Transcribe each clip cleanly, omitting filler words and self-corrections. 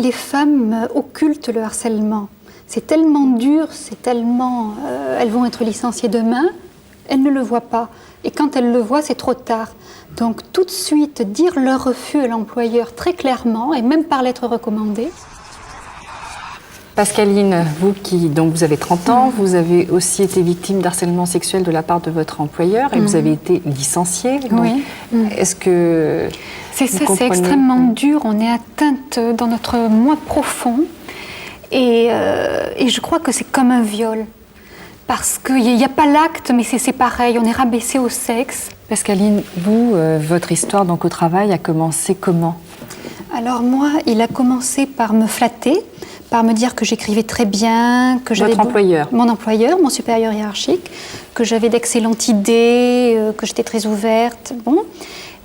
les femmes occultent le harcèlement. C'est tellement dur, c'est tellement... elles vont être licenciées demain, elles ne le voient pas. Et quand elles le voient, c'est trop tard. Donc tout de suite, dire leur refus à l'employeur très clairement, et même par lettre recommandée. Pascaline, donc vous avez 30 ans, vous avez aussi été victime d'harcèlement sexuel de la part de votre employeur et vous avez été licenciée. Donc, oui. Est-ce que c'est ça, c'est extrêmement dur. On est atteinte dans notre moi profond et je crois que c'est comme un viol. Parce qu'il n'y a pas l'acte, mais c'est pareil, on est rabaissé au sexe. Pascaline, vous, votre histoire donc, au travail a commencé comment? Alors moi, il a commencé par me flatter, par me dire que j'écrivais très bien, que j'avais... Votre employeur? Mon employeur, mon supérieur hiérarchique, que j'avais d'excellentes idées, que j'étais très ouverte, bon.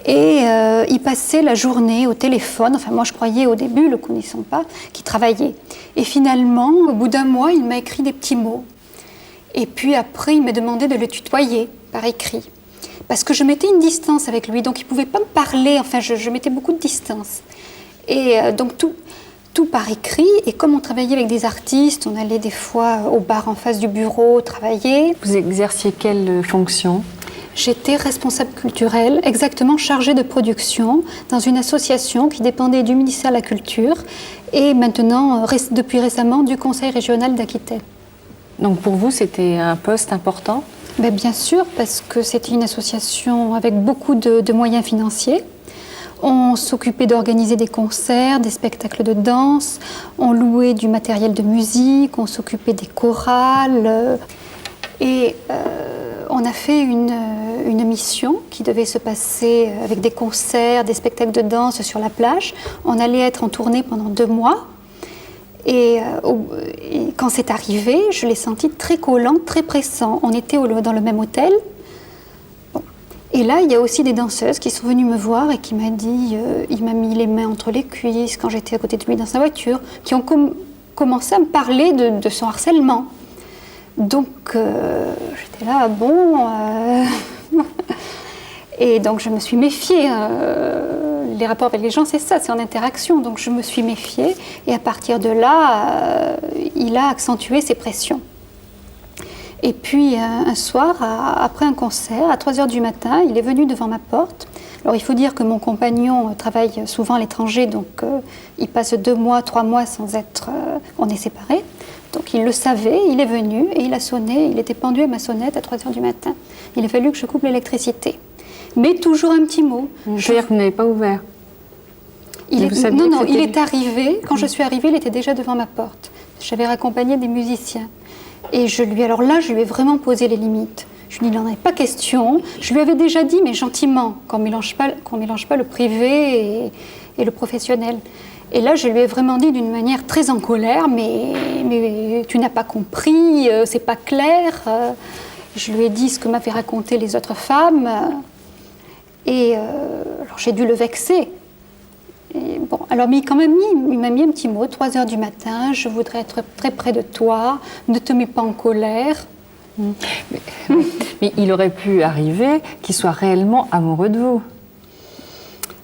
Et il passait la journée au téléphone, enfin moi je croyais au début, le connaissant pas, qu'il travaillait. Et finalement, au bout d'un mois, il m'a écrit des petits mots. Et puis après, il m'a demandé de le tutoyer par écrit. Parce que je mettais une distance avec lui, donc il ne pouvait pas me parler, enfin je mettais beaucoup de distance. Et donc tout par écrit, et comme on travaillait avec des artistes, on allait des fois au bar en face du bureau travailler. Vous exerciez quelle fonction? J'étais responsable culturelle, exactement chargée de production, dans une association qui dépendait du ministère de la Culture, et maintenant, depuis récemment, du Conseil régional d'Aquitaine. Donc pour vous, c'était un poste important? Ben bien sûr, parce que c'était une association avec beaucoup de moyens financiers. On s'occupait d'organiser des concerts, des spectacles de danse, on louait du matériel de musique, on s'occupait des chorales. Et on a fait une mission qui devait se passer avec des concerts, des spectacles de danse sur la plage. On allait être en tournée pendant 2 mois. Et quand c'est arrivé, je l'ai senti très collant, très pressant. On était dans le même hôtel. Bon. Et là, il y a aussi des danseuses qui sont venues me voir et qui m'ont dit, il m'a mis les mains entre les cuisses quand j'étais à côté de lui dans sa voiture, qui ont commencé à me parler de son harcèlement. Donc, j'étais là, bon... Et donc, je me suis méfiée. Les rapports avec les gens, c'est ça, c'est en interaction. Donc, je me suis méfiée. Et à partir de là, il a accentué ses pressions. Et puis, un soir, après un concert, à 3h du matin, il est venu devant ma porte. Alors, il faut dire que mon compagnon travaille souvent à l'étranger. Donc, il passe 2 mois, 3 mois sans être... on est séparés. Donc, il le savait, il est venu et il a sonné. Il était pendu à ma sonnette à 3h du matin. Il a fallu que je coupe l'électricité. Mais toujours un petit mot. C'est-à-dire que vous n'avez pas ouvert? Il est arrivé. Quand je suis arrivée, il était déjà devant ma porte. J'avais raccompagné des musiciens. Et je lui ai vraiment posé les limites. Je lui ai dit, il n'en avait pas question. Je lui avais déjà dit, mais gentiment, qu'on ne mélange pas le privé et le professionnel. Et là, je lui ai vraiment dit d'une manière très en colère, mais tu n'as pas compris, c'est pas clair. Je lui ai dit ce que m'avaient raconté les autres femmes. Et alors j'ai dû le vexer. Et bon, alors mais il m'a mis un petit mot, 3h du matin, je voudrais être très près de toi, ne te mets pas en colère. Mais il aurait pu arriver qu'il soit réellement amoureux de vous.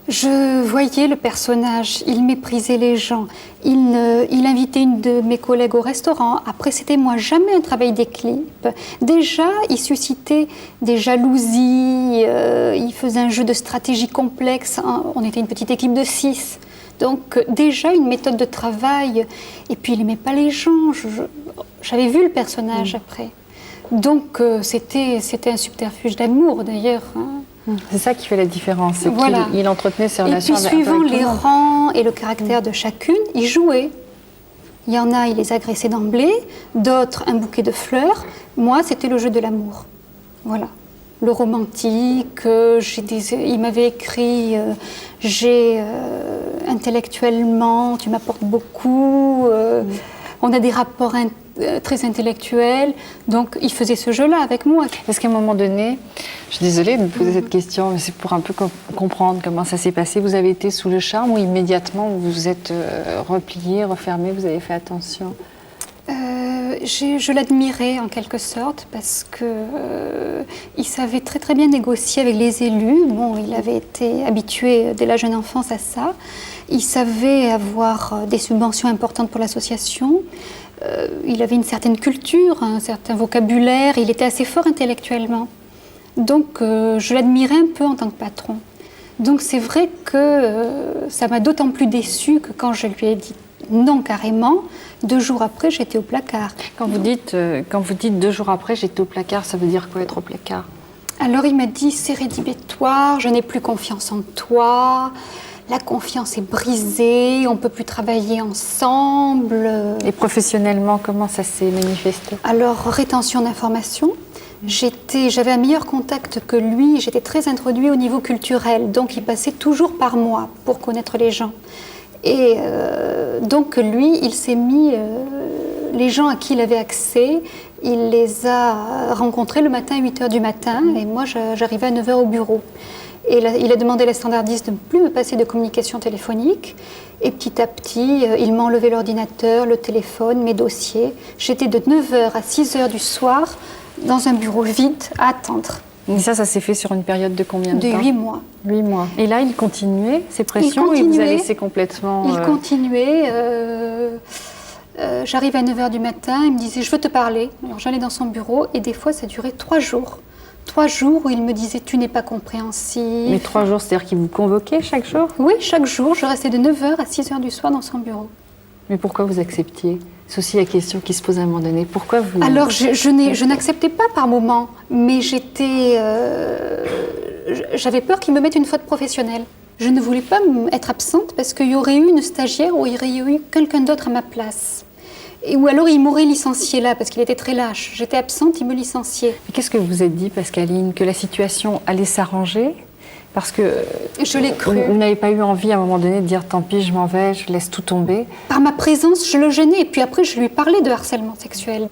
Je voyais le personnage, il méprisait les gens, il invitait une de mes collègues au restaurant. Après, c'était moi, jamais un travail d'équipe. Déjà, il suscitait des jalousies, il faisait un jeu de stratégie complexe. On était une petite équipe de 6. Donc, déjà, une méthode de travail. Et puis, il n'aimait pas les gens. J'avais vu le personnage après. Donc, c'était un subterfuge d'amour, d'ailleurs. C'est ça qui fait la différence, c'est voilà. qu'il entretenait ses relations avec tout le monde. Et puis, suivant les rangs et le caractère de chacune, il jouait. Il y en a, il les agressait d'emblée, d'autres, un bouquet de fleurs. Moi, c'était le jeu de l'amour. Voilà. Le romantique, il m'avait écrit intellectuellement, tu m'apportes beaucoup, on a des rapports très intellectuels, donc il faisait ce jeu-là avec moi. Est-ce qu'à un moment donné, je suis désolée de me poser cette question, mais c'est pour un peu comprendre comment ça s'est passé, vous avez été sous le charme ou immédiatement vous vous êtes replié, refermé, vous avez fait attention? Je l'admirais en quelque sorte parce que il savait très très bien négocier avec les élus. Bon, il avait été habitué dès la jeune enfance à ça. Il savait avoir des subventions importantes pour l'association. Il avait une certaine culture, un certain vocabulaire. Il était assez fort intellectuellement. Donc je l'admirais un peu en tant que patron. Donc c'est vrai que ça m'a d'autant plus déçue que quand je lui ai dit non carrément, 2 jours après j'étais au placard. Quand vous dites 2 jours après j'étais au placard, ça veut dire quoi être au placard? Alors il m'a dit c'est rédhibitoire, je n'ai plus confiance en toi, la confiance est brisée, on ne peut plus travailler ensemble. Et professionnellement, comment ça s'est manifesté? Alors rétention d'informations. J'avais un meilleur contact que lui, j'étais très introduite au niveau culturel, donc il passait toujours par moi pour connaître les gens. Et donc lui, il s'est mis, les gens à qui il avait accès, il les a rencontrés le matin à 8h du matin, et moi j'arrivais à 9h au bureau. Et il a demandé à la standardiste de ne plus me passer de communication téléphonique, et petit à petit, il m'a enlevé l'ordinateur, le téléphone, mes dossiers. J'étais de 9h à 6h du soir, dans un bureau vide, à attendre. Et ça s'est fait sur une période de combien de temps? 8 mois. 8 mois. Et là, il continuait ses pressions ou il vous a laissé complètement... Il continuait. J'arrive à 9h du matin, il me disait « je veux te parler ». Alors j'allais dans son bureau et des fois ça durait 3 jours. 3 jours où il me disait « tu n'es pas compréhensif ». Mais 3 jours, c'est-à-dire qu'il vous convoquait chaque jour? Oui, chaque jour. Je restais de 9h à 6h du soir dans son bureau. Mais pourquoi vous acceptiez? C'est aussi la question qui se pose à un moment donné. Pourquoi vous... Alors, je n'acceptais pas par moment, mais j'avais peur qu'il me mette une faute professionnelle. Je ne voulais pas être absente parce qu'il y aurait eu une stagiaire ou il y aurait eu quelqu'un d'autre à ma place. Ou alors il m'aurait licenciée là parce qu'il était très lâche. J'étais absente, il me licenciait. Mais qu'est-ce que vous vous êtes dit, Pascaline? Que la situation allait s'arranger? Parce que je l'ai cru. Vous n'avez pas eu envie à un moment donné de dire tant pis, je m'en vais, je laisse tout tomber? Par ma présence, je le gênais. Et puis après, je lui parlais de harcèlement sexuel.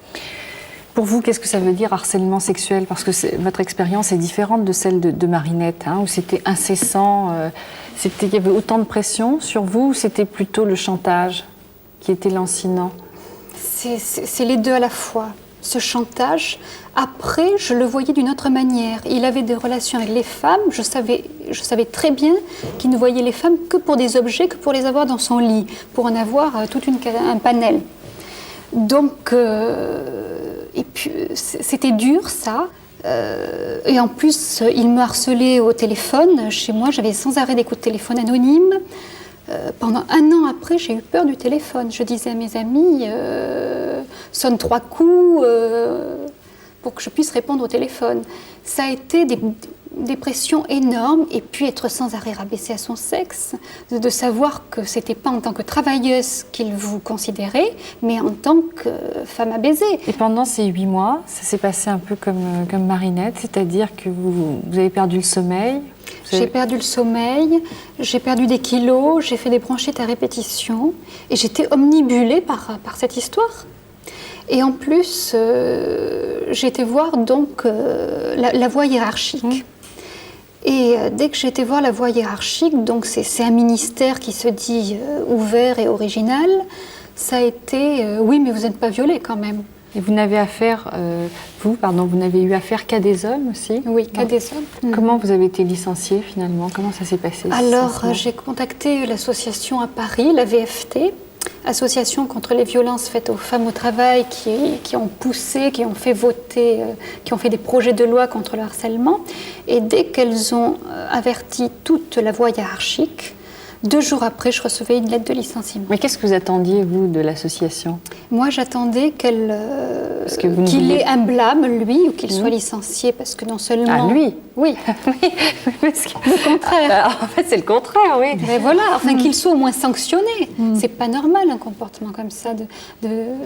Pour vous, qu'est-ce que ça veut dire harcèlement sexuel? Parce que votre expérience est différente de celle de Marinette, hein, où c'était incessant. Il y avait autant de pression sur vous, ou c'était plutôt le chantage qui était lancinant? C'est les deux à la fois. Ce chantage, après, je le voyais d'une autre manière. Il avait des relations avec les femmes. Je savais très bien qu'il ne voyait les femmes que pour des objets, que pour les avoir dans son lit, pour en avoir un panel. Donc, et puis, c'était dur, ça. Et en plus, il me harcelait au téléphone. Chez moi, j'avais sans arrêt des coups de téléphone anonymes. Pendant 1 an après, j'ai eu peur du téléphone. Je disais à mes amis, sonne 3 coups pour que je puisse répondre au téléphone. Ça a été des pressions énormes, et puis être sans arrêt rabaissée à son sexe, de savoir que ce n'était pas en tant que travailleuse qu'il vous considérait, mais en tant que femme à baiser. Et pendant ces 8 mois, ça s'est passé un peu comme Marinette, c'est-à-dire que vous avez perdu le sommeil? J'ai perdu le sommeil, j'ai perdu des kilos, j'ai fait des bronchites à répétition, et j'étais omnibulée par cette histoire. Et en plus, j'ai été voir donc la voie hiérarchique. Et dès que j'ai été voir la voie hiérarchique, donc c'est un ministère qui se dit ouvert et original, ça a été oui, mais vous n'êtes pas violée quand même. Et vous n'avez vous n'avez eu affaire qu'à des hommes aussi? Oui, qu'à des hommes. Comment vous avez été licenciée finalement? Comment ça s'est passé? Alors, j'ai contacté l'association à Paris, la VFT, Association contre les violences faites aux femmes au travail, qui ont poussé, qui ont fait voter, qui ont fait des projets de loi contre le harcèlement. Et dès qu'elles ont averti toute la voie hiérarchique, 2 jours après, je recevais une lettre de licenciement. Mais qu'est-ce que vous attendiez, vous, de l'association? Moi, j'attendais qu'il ait un blâme, lui, ou qu'il soit licencié, parce que non seulement... Ah, lui? Oui. Le contraire. Alors, en fait, c'est le contraire, oui. Mais voilà, enfin, qu'il soit au moins sanctionné. C'est pas normal, un comportement comme ça,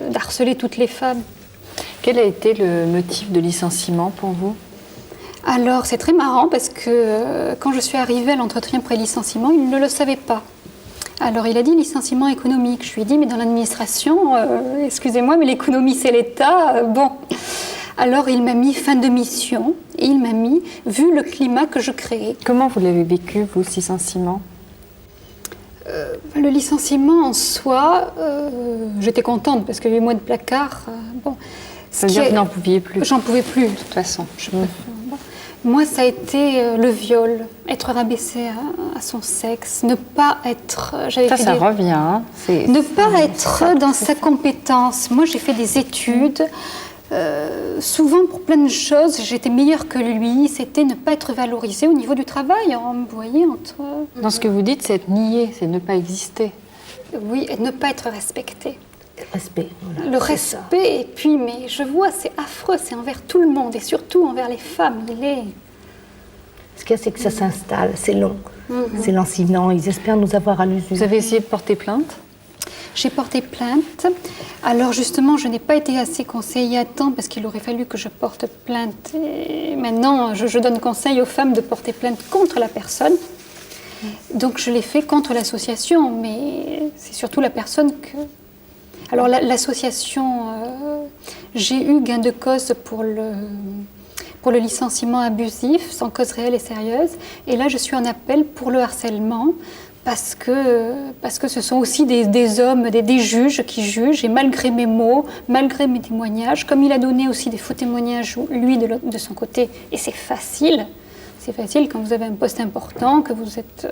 d'harceler toutes les femmes. Quel a été le motif de licenciement pour vous? Alors, c'est très marrant parce que quand je suis arrivée à l'entretien pré-licenciement, il ne le savait pas. Alors, il a dit licenciement économique. Je lui ai dit, mais dans l'administration, excusez-moi, mais l'économie, c'est l'État. Bon. Alors, il m'a mis fin de mission et il m'a mis, vu le climat que je créais. Comment vous l'avez vécu, vous, ce licenciement? Le licenciement en soi, j'étais contente parce que 8 mois de placard, bon. Ça veut dire que vous n'en pouviez plus. J'en pouvais plus. De toute façon. Moi, ça a été le viol, être rabaissé à son sexe, ne pas être... Ça revient. Hein. Ne pas être dans sa compétence. Moi, j'ai fait des études. Souvent, pour plein de choses, j'étais meilleure que lui. C'était ne pas être valorisée au niveau du travail. Vous voyez, entre... Dans ce que vous dites, c'est être nié, c'est ne pas exister. Oui, et ne pas être respecté. Respect, voilà, le respect, et puis, mais je vois, c'est affreux, c'est envers tout le monde, et surtout envers les femmes. Ce qu'il y a, c'est que ça s'installe, c'est long, c'est lancinant, ils espèrent nous avoir à l'usure. Vous avez essayé de porter plainte ? J'ai porté plainte. Alors justement, je n'ai pas été assez conseillée à temps parce qu'il aurait fallu que je porte plainte. Et maintenant, je donne conseil aux femmes de porter plainte contre la personne. Donc je l'ai fait contre l'association, mais c'est surtout la personne que... Alors l'association, j'ai eu gain de cause pour le licenciement abusif, sans cause réelle et sérieuse. Et là, je suis en appel pour le harcèlement, parce que ce sont aussi des hommes, des juges qui jugent. Et malgré mes mots, malgré mes témoignages, comme il a donné aussi des faux témoignages, lui de son côté, et c'est facile. C'est facile quand vous avez un poste important, que vous êtes...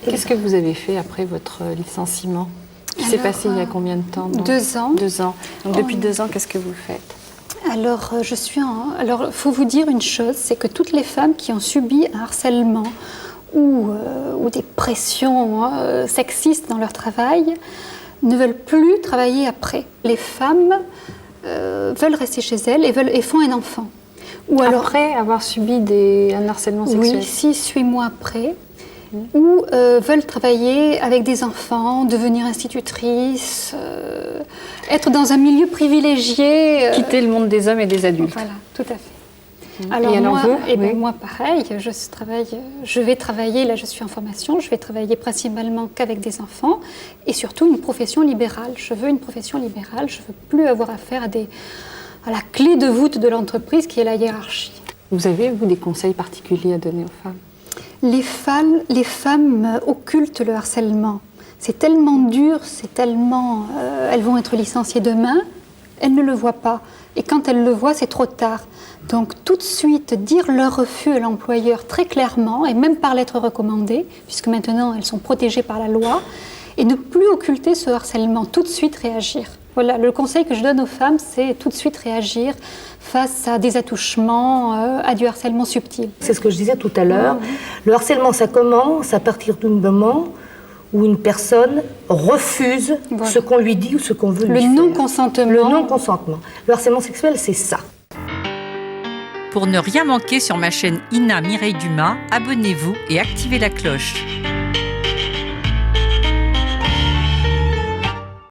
Qu'est-ce que vous avez fait après votre licenciement ? Qui s'est passé il y a combien de temps ? 2 ans. 2 ans. Donc depuis 2 ans, qu'est-ce que vous faites ? Alors, il faut vous dire une chose, c'est que toutes les femmes qui ont subi un harcèlement ou des pressions sexistes dans leur travail ne veulent plus travailler après. Les femmes veulent rester chez elles et font un enfant. Ou alors, après avoir subi un harcèlement sexuel ? Oui, 6-8 mois après. Ou veulent travailler avec des enfants, devenir institutrices, être dans un milieu privilégié. Quitter le monde des hommes et des adultes. Voilà, tout à fait. Alors moi, pareil, je vais travailler, là je suis en formation, je vais travailler principalement qu'avec des enfants et surtout une profession libérale. Je veux une profession libérale, je ne veux plus avoir affaire à la clé de voûte de l'entreprise qui est la hiérarchie. Vous avez, vous, des conseils particuliers à donner aux femmes ? Les femmes occultent le harcèlement. C'est tellement dur, elles vont être licenciées demain, elles ne le voient pas. Et quand elles le voient, c'est trop tard. Donc tout de suite, dire leur refus à l'employeur très clairement, et même par lettre recommandée, puisque maintenant elles sont protégées par la loi, et ne plus occulter ce harcèlement, tout de suite réagir. Voilà, le conseil que je donne aux femmes, c'est tout de suite réagir face à des attouchements, à du harcèlement subtil. C'est ce que je disais tout à l'heure. Le harcèlement, ça commence à partir du moment où une personne refuse ce qu'on lui dit ou ce qu'on veut lui faire. Le non-consentement. Le non-consentement. Le harcèlement sexuel, c'est ça. Pour ne rien manquer sur ma chaîne Ina Mireille Dumas, abonnez-vous et activez la cloche.